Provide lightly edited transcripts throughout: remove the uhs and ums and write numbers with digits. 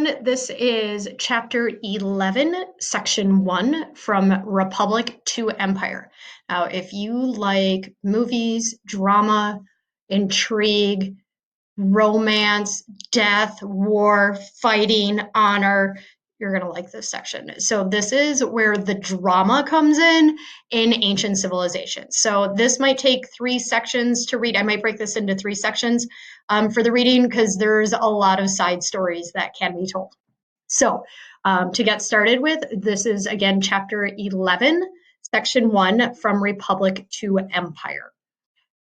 everyone. This is chapter 11, section 1, from Republic to Empire. Now, if you like movies, drama, intrigue, romance, death, war, fighting, honor, you're going to like this section. So this is where the drama comes in ancient civilizations. So this might take 3 sections to read. I might break this into 3 sections for the reading because there's a lot of side stories that can be told. So to get started with, this is again chapter 11, section 1, from Republic to Empire.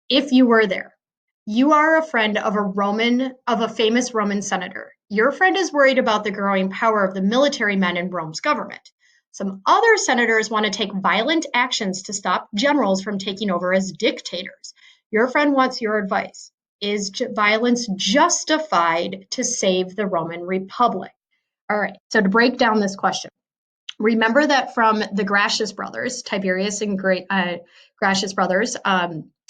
If you were there, you are a friend of a famous Roman senator. Your friend is worried about the growing power of the military men in Rome's government. Some other senators want to take violent actions to stop generals from taking over as dictators. Your friend wants your advice. Is violence justified to save the Roman Republic? All right, so to break down this question, remember that from the Gracchus brothers, Tiberius and Gracchus brothers,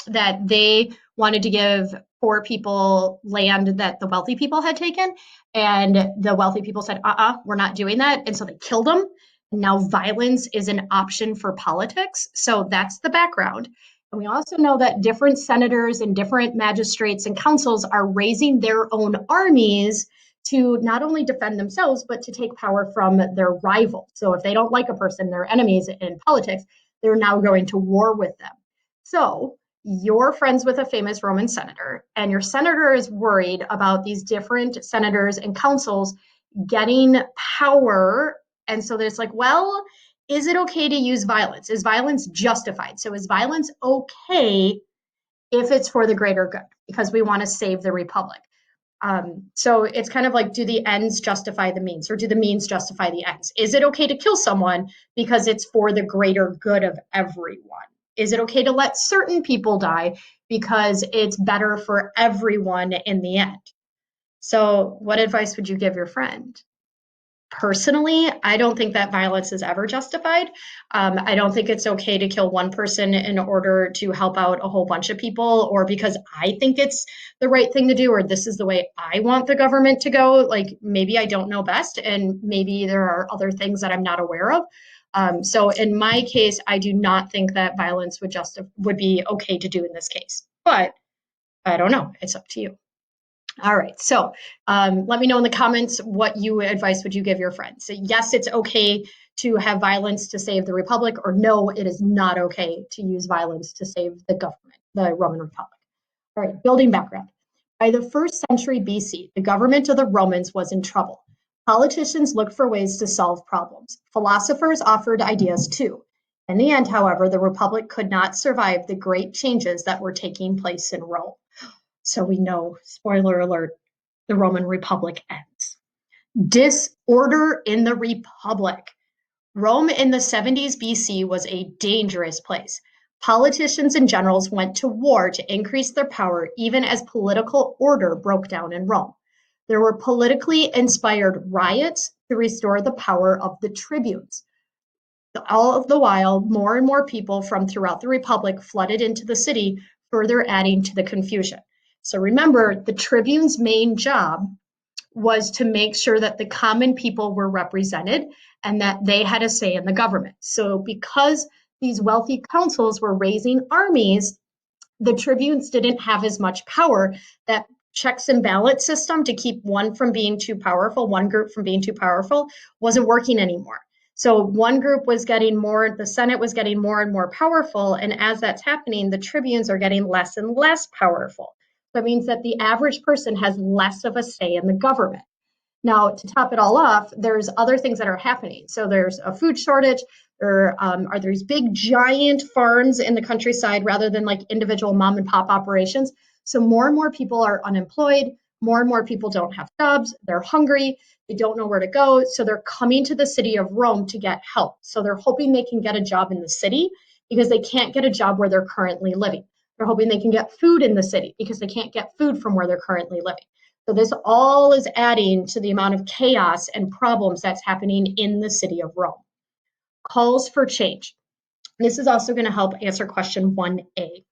that they wanted to give poor people land that the wealthy people had taken. And the wealthy people said, we're not doing that. And so they killed them. Now violence is an option for politics. So that's the background. And we also know that different senators and different magistrates and councils are raising their own armies to not only defend themselves, but to take power from their rival. So if they don't like a person, their enemies in politics, they're now going to war with them. So you're friends with a famous Roman senator, and your senator is worried about these different senators and councils getting power. And so there's like, well, is it okay to use violence? Is violence justified? So is violence okay if it's for the greater good? Because we want to save the republic. So it's kind of like, do the ends justify the means, or do the means justify the ends? Is it okay to kill someone because it's for the greater good of everyone? Is it okay to let certain people die because it's better for everyone in the end? So what advice would you give your friend? Personally, I don't think that violence is ever justified. I don't think it's okay to kill one person in order to help out a whole bunch of people, or because I think it's the right thing to do, or this is the way I want the government to go. Like, maybe I don't know best, and maybe there are other things that I'm not aware of. So in my case, I do not think that violence would be okay to do in this case. But I don't know. It's up to you. All right, so let me know in the comments what advice would you give your friends. So yes, it's okay to have violence to save the republic, or no, it is not okay to use violence to save the government, the Roman Republic. All right, building background. By the 1st century BC, the government of the Romans was in trouble. Politicians looked for ways to solve problems. Philosophers offered ideas too. In the end, however, the republic could not survive the great changes that were taking place in Rome. So we know, spoiler alert, the Roman Republic ends. Disorder in the Republic. Rome in the 70s BC was a dangerous place. Politicians and generals went to war to increase their power, even as political order broke down in Rome. There were politically inspired riots to restore the power of the tribunes. All of the while, more and more people from throughout the Republic flooded into the city, further adding to the confusion. So remember, the tribune's main job was to make sure that the common people were represented and that they had a say in the government. So because these wealthy councils were raising armies, the tribunes didn't have as much power. That checks and balance system to keep one from being too powerful, one group from being too powerful, wasn't working anymore. So one group was getting more, the Senate was getting more and more powerful. And as that's happening, the tribunes are getting less and less powerful. That means that the average person has less of a say in the government. Now, to top it all off, there's other things that are happening. So there's a food shortage. There are these big, giant farms in the countryside rather than like individual mom and pop operations. So more and more people are unemployed. More and more people don't have jobs. They're hungry. They don't know where to go. So they're coming to the city of Rome to get help. So they're hoping they can get a job in the city because they can't get a job where they're currently living. They're hoping they can get food in the city because they can't get food from where they're currently living. So this all is adding to the amount of chaos and problems that's happening in the city of Rome. Calls for change. This is also going to help answer question 1A.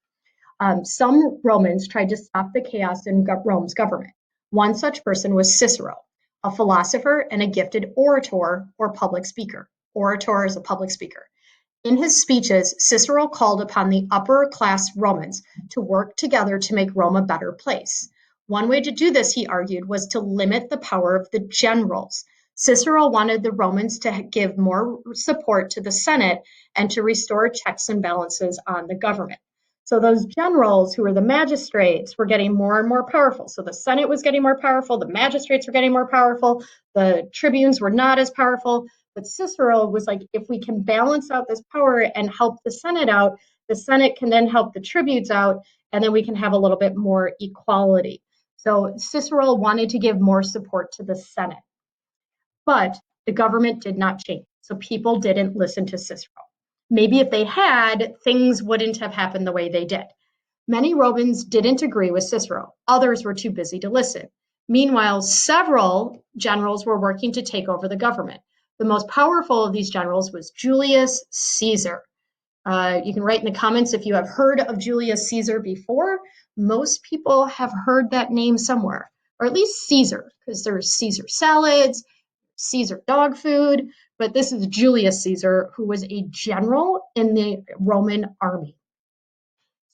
Some Romans tried to stop the chaos in Rome's government. One such person was Cicero. a philosopher, and a gifted orator or public speaker. Orator is a public speaker. In his speeches, Cicero called upon the upper class Romans to work together to make Rome a better place. One way to do this, he argued, was to limit the power of the generals. Cicero wanted the Romans to give more support to the Senate and to restore checks and balances on the government. So those generals who were the magistrates were getting more and more powerful. So the Senate was getting more powerful, the magistrates were getting more powerful, the tribunes were not as powerful. But Cicero was like, if we can balance out this power and help the Senate out, the Senate can then help the tributes out, and then we can have a little bit more equality. So Cicero wanted to give more support to the Senate. But the government did not change. So people didn't listen to Cicero. Maybe if they had, things wouldn't have happened the way they did. Many Romans didn't agree with Cicero. Others were too busy to listen. Meanwhile, several generals were working to take over the government. The most powerful of these generals was Julius Caesar. You can write in the comments if you have heard of Julius Caesar before. Most people have heard that name somewhere, or at least Caesar, because there's Caesar salads, Caesar dog food, but this is Julius Caesar, who was a general in the Roman army.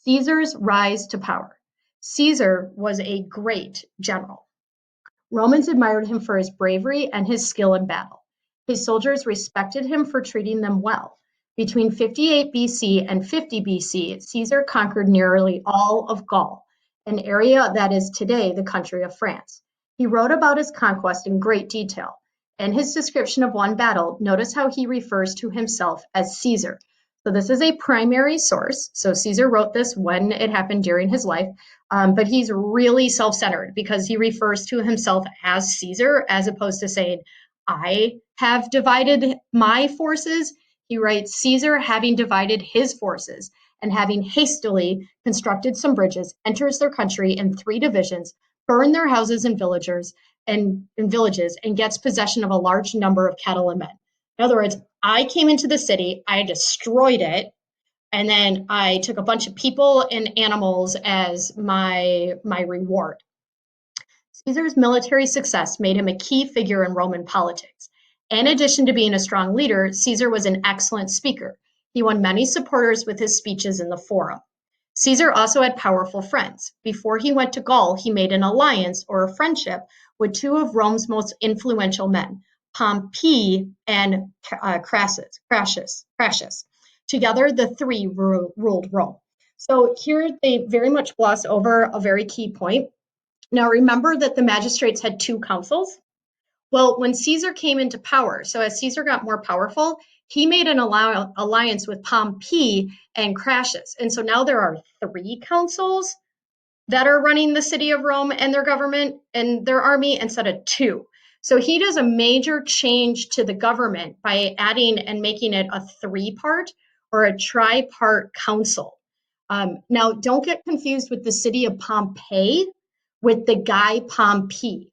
Caesar's rise to power. Caesar was a great general. Romans admired him for his bravery and his skill in battle. His soldiers respected him for treating them well. Between 58 BC and 50 BC, Caesar conquered nearly all of Gaul, an area that is today the country of France. He wrote about his conquest in great detail. In his description of one battle, notice how he refers to himself as Caesar. So this is a primary source. So Caesar wrote this when it happened during his life, but he's really self-centered because he refers to himself as Caesar as opposed to saying, I have divided my forces. He writes, Caesar, having divided his forces and having hastily constructed some bridges, enters their country in 3 divisions, burn their houses and villages and gets possession of a large number of cattle and men. In other words, I came into the city, I destroyed it, and then I took a bunch of people and animals as my reward. Caesar's military success made him a key figure in Roman politics. In addition to being a strong leader, Caesar was an excellent speaker. He won many supporters with his speeches in the Forum. Caesar also had powerful friends. Before he went to Gaul, he made an alliance or a friendship with 2 of Rome's most influential men, Pompey and Crassus. Together, the 3 ruled Rome. So here they very much gloss over a very key point. Now remember that the magistrates had 2 councils. Well, when Caesar came into power, so as Caesar got more powerful, he made an alliance with Pompey and Crassus. And so now there are 3 councils that are running the city of Rome and their government and their army instead of 2. So he does a major change to the government by adding and making it a 3-part or a tripart council. Now, don't get confused with the city of Pompeii with the guy Pompey.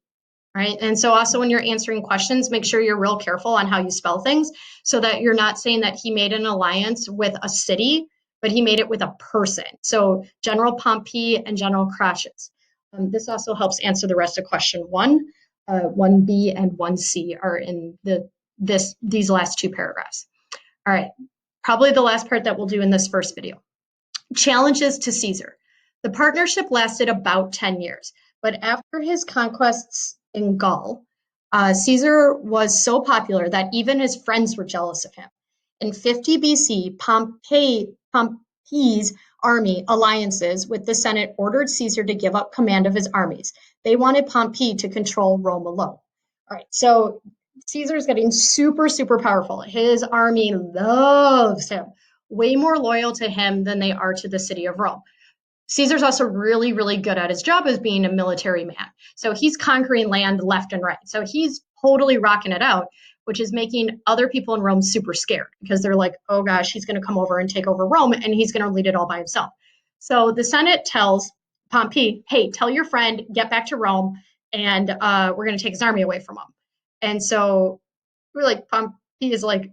Right. And so also when you're answering questions, make sure you're real careful on how you spell things so that you're not saying that he made an alliance with a city, but he made it with a person. So General Pompey and General Crassus. This also helps answer the rest of question 1. 1B and 1C are in these last 2 paragraphs. All right. Probably the last part that we'll do in this first video. Challenges to Caesar. The partnership lasted about 10 years, but after his conquests in Gaul, Caesar was so popular that even his friends were jealous of him. In 50 BC, Pompey's army alliances with the Senate ordered Caesar to give up command of his armies. They wanted Pompey to control Rome alone. All right, so Caesar's getting super, super powerful. His army loves him, way more loyal to him than they are to the city of Rome. Caesar's also really, really good at his job as being a military man. So he's conquering land left and right. So he's totally rocking it out, which is making other people in Rome super scared because they're like, oh gosh, he's going to come over and take over Rome and he's going to lead it all by himself. So the Senate tells Pompey, hey, tell your friend, get back to Rome, and we're going to take his army away from him. And so we're like, Pompey is like,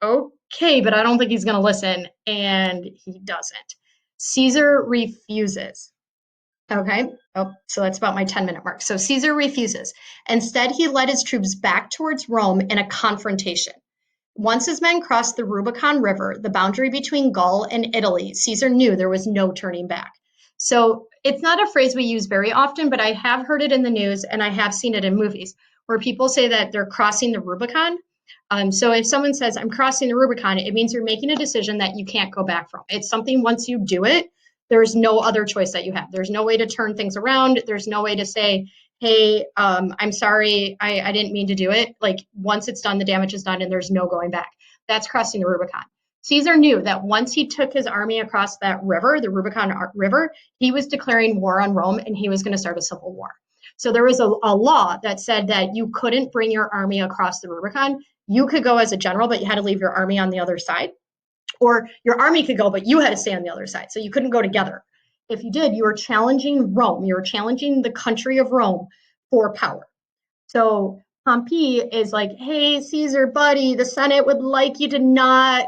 okay, but I don't think he's going to listen. And he doesn't. Caesar refuses. Okay. Oh, so that's about my 10-minute mark. So Caesar refuses. Instead, he led his troops back towards Rome in a confrontation. Once his men crossed the Rubicon River, the boundary between Gaul and Italy, Caesar knew there was no turning back. So it's not a phrase we use very often, but I have heard it in the news and I have seen it in movies where people say that they're crossing the Rubicon. So if someone says, I'm crossing the Rubicon, it means you're making a decision that you can't go back from. It's something once you do it, there's no other choice that you have. There's no way to turn things around. There's no way to say, hey, I'm sorry, I didn't mean to do it. Like once it's done, the damage is done and there's no going back. That's crossing the Rubicon. Caesar knew that once he took his army across that river, the Rubicon River, he was declaring war on Rome and he was going to start a civil war. So there was a law that said that you couldn't bring your army across the Rubicon. You could go as a general, but you had to leave your army on the other side. Or your army could go, but you had to stay on the other side. So you couldn't go together. If you did, you were challenging Rome. You were challenging the country of Rome for power. So Pompey is like, hey, Caesar, buddy, the Senate would like you to not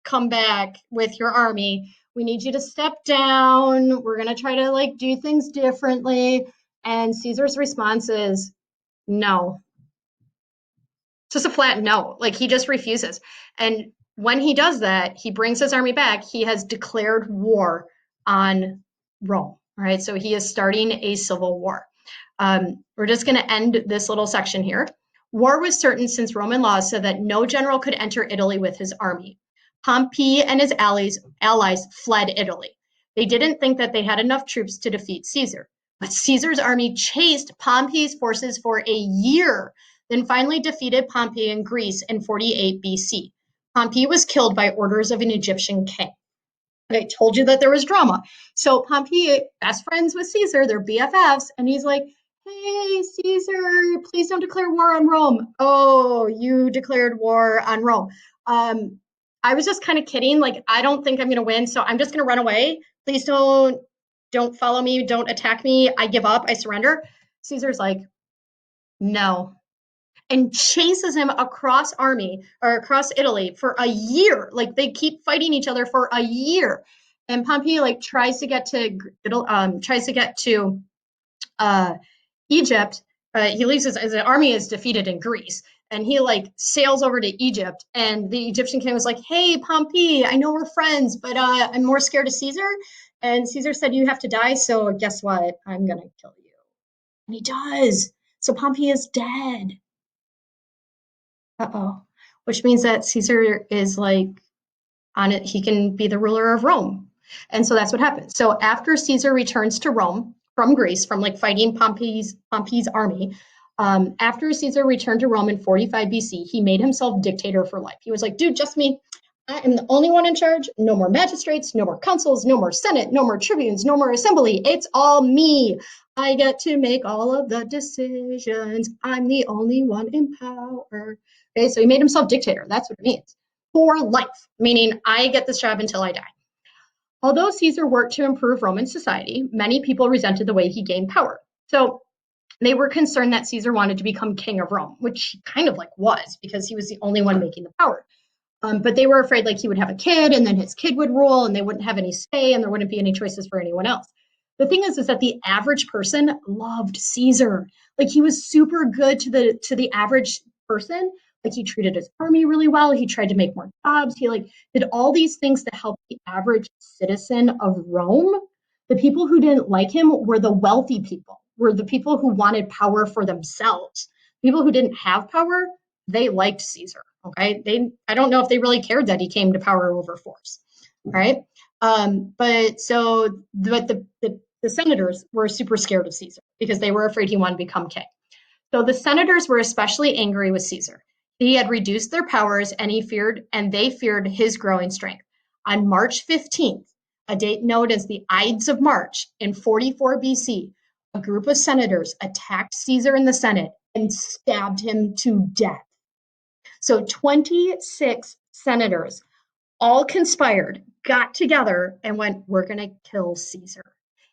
come back with your army. We need you to step down. We're going to try to like do things differently. And Caesar's response is no, just a flat no. Like he just refuses. And when he does that, he brings his army back. He has declared war on Rome. All right. So he is starting a civil war. We're just going to end this little section here. War was certain since Roman laws said that no general could enter Italy with his army. Pompey and his allies fled Italy. They didn't think that they had enough troops to defeat Caesar. But Caesar's army chased Pompey's forces for a year, then finally defeated Pompey in Greece in 48 BC. Pompey was killed by orders of an Egyptian king. I told you that there was drama. So Pompey, best friends with Caesar, they're BFFs, and he's like, hey, Caesar, please don't declare war on Rome. Oh, you declared war on Rome. I was just kind of kidding. Like, I don't think I'm going to win, so I'm just going to run away. Please don't follow me. Don't attack me. I give up. I surrender. Caesar's like, no, and chases him across army or across Italy for a year. Like they keep fighting each other for a year. And Pompey like tries to get to uh, Egypt. He leaves his army is defeated in Greece, and he like sails over to Egypt. And the Egyptian king was like, "Hey, Pompey, I know we're friends, but I'm more scared of Caesar." And Caesar said, "You have to die. So guess what? I'm gonna kill you." And he does. So Pompey is dead. Uh-oh. Which means that Caesar is like on it, he can be the ruler of Rome. And so that's what happens. So after Caesar returns to Rome from Greece, from like fighting Pompey's army, after Caesar returned to Rome in 45 BC, he made himself dictator for life. He was like, dude, just me. I am the only one in charge. No more magistrates, no more consuls, no more senate, no more tribunes, no more assembly. It's all me. I get to make all of the decisions. I'm the only one in power. Okay, so he made himself dictator. That's what it means. For life, meaning I get this job until I die. Although Caesar worked to improve Roman society, many people resented the way he gained power. So they were concerned that Caesar wanted to become king of Rome, which he kind of like was because he was the only one making the power. But they were afraid like he would have a kid and then his kid would rule and they wouldn't have any say and there wouldn't be any choices for anyone else. The thing is that the average person loved Caesar. Like he was super good to the average person. Like he treated his army really well. He tried to make more jobs. He like did all these things to help the average citizen of Rome. The people who didn't like him were the wealthy people, were the people who wanted power for themselves. People who didn't have power, they liked Caesar. Okay, I don't know if they really cared that he came to power over force. Right, but so the senators were super scared of Caesar because they were afraid he wanted to become king. So the senators were especially angry with Caesar. He had reduced their powers and they feared his growing strength. On March 15th, a date known as the Ides of March in 44 BC, a group of senators attacked Caesar in the Senate and stabbed him to death. So 26 senators all conspired, got together, and went, we're going to kill Caesar.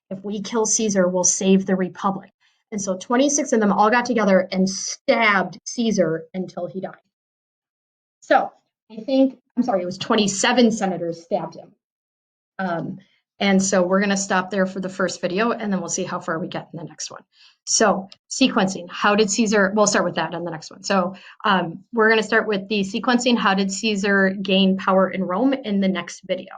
If we kill Caesar, we'll save the Republic. And so 26 of them all got together and stabbed Caesar until he died. So I'm sorry, it was 27 senators stabbed him. And so we're going to stop there for the first video, and then we'll see how far we get in the next one. So sequencing, how did Caesar, we'll start with that in the next one. So we're going to start with the sequencing, how did Caesar gain power in Rome in the next video.